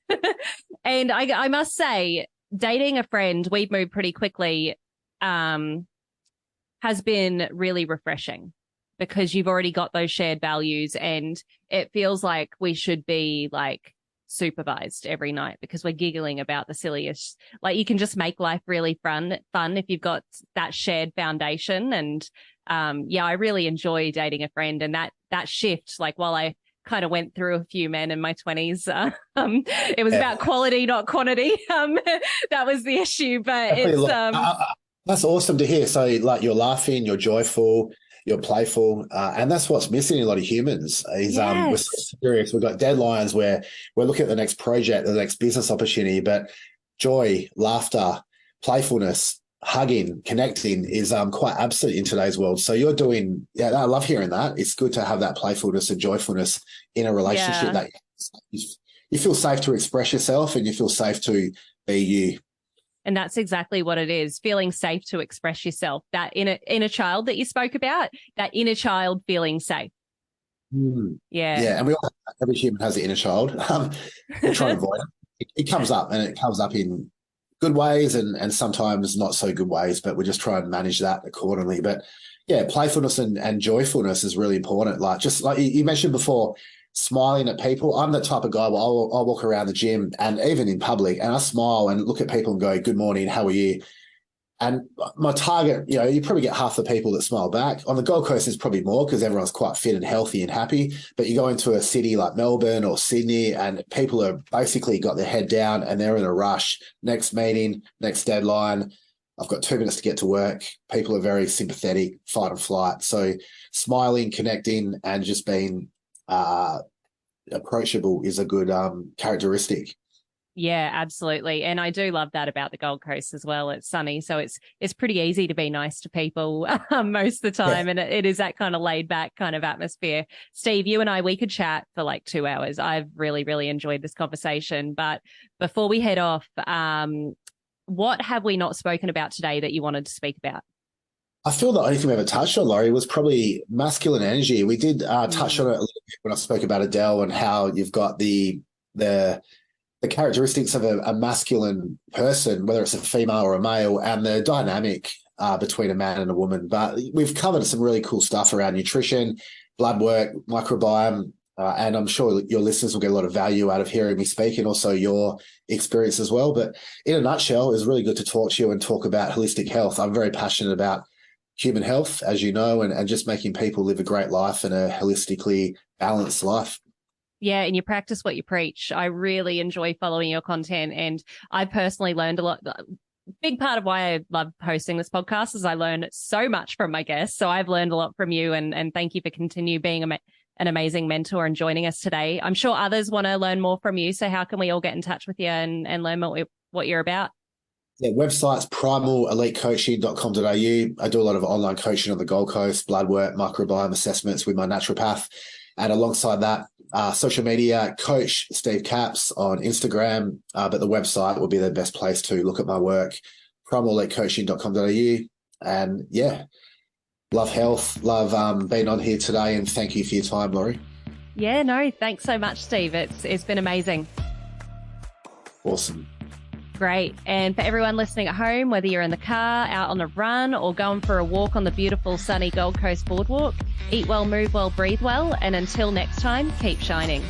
And I must say, dating a friend, we've moved pretty quickly, has been really refreshing, because you've already got those shared values, and it feels like we should be like supervised every night because we're giggling about the silliest. Like, you can just make life really fun if you've got that shared foundation. And I really enjoy dating a friend, and that shift, like while I kind of went through a few men in my 20s, it was about quality, not quantity. That was the issue, but that's awesome to hear. So like, you're laughing, you're joyful, you're playful, and that's what's missing in a lot of humans is we're so serious. We've got deadlines where we're looking at the next project, the next business opportunity, but joy, laughter, playfulness, hugging, connecting is quite absent in today's world. So you're doing, I love hearing that. It's good to have that playfulness and joyfulness in a relationship that you feel safe to express yourself and you feel safe to be you. And that's exactly what it is, feeling safe to express yourself. That inner child that you spoke about, that inner child feeling safe. Yeah. Yeah, and every human has an inner child. We're trying to avoid it. It comes up, and it comes up in good ways and sometimes not so good ways, but we just try and manage that accordingly. But yeah, playfulness and joyfulness is really important. Like, just like you mentioned before, smiling at people. I'm that type of guy where I'll walk around the gym and even in public, and I smile and look at people and go, "Good morning, how are you?" And my target, you probably get half the people that smile back. On the Gold Coast, there's probably more because everyone's quite fit and healthy and happy. But you go into a city like Melbourne or Sydney, and people are basically got their head down and they're in a rush. Next meeting, next deadline. I've got 2 minutes to get to work. People are very sympathetic, fight or flight. So smiling, connecting, and just being approachable is a good characteristic. Yeah, absolutely. And I do love that about the Gold Coast as well. It's sunny, so it's pretty easy to be nice to people most of the time. Yeah. And it is that kind of laid back kind of atmosphere. Steve, you and I, we could chat for like 2 hours. I've really, really enjoyed this conversation. But before we head off, what have we not spoken about today that you wanted to speak about? I feel the only thing we ever touched on, Laurie, was probably masculine energy. We did touch on it a little bit when I spoke about Adele and how you've got the characteristics of a masculine person, whether it's a female or a male, and the dynamic between a man and a woman. But we've covered some really cool stuff around nutrition, blood work, microbiome, and I'm sure your listeners will get a lot of value out of hearing me speak and also your experience as well. But in a nutshell, it was really good to talk to you and talk about holistic health. I'm very passionate about human health, as you know, and just making people live a great life and a holistically balanced life. Yeah, and you practice what you preach. I really enjoy following your content, and I personally learned a lot. Big part of why I love hosting this podcast is I learn so much from my guests. So I've learned a lot from you, and thank you for continue being an amazing mentor and joining us today. I'm sure others want to learn more from you. So how can we all get in touch with you and learn what you're about? Yeah, website's primalelitecoaching.com.au. I do a lot of online coaching on the Gold Coast, blood work, microbiome assessments with my naturopath. And alongside that, social media, Coach Steve Kaps on Instagram, but the website will be the best place to look at my work, primalelitecoaching.com.au. And yeah, love health, love being on here today, and thank you for your time, Laurie. Yeah, no, thanks so much, Steve. It's been amazing. Awesome. Great. And for everyone listening at home, whether you're in the car, out on a run, or going for a walk on the beautiful sunny Gold Coast boardwalk, eat well, move well, breathe well. And until next time, keep shining.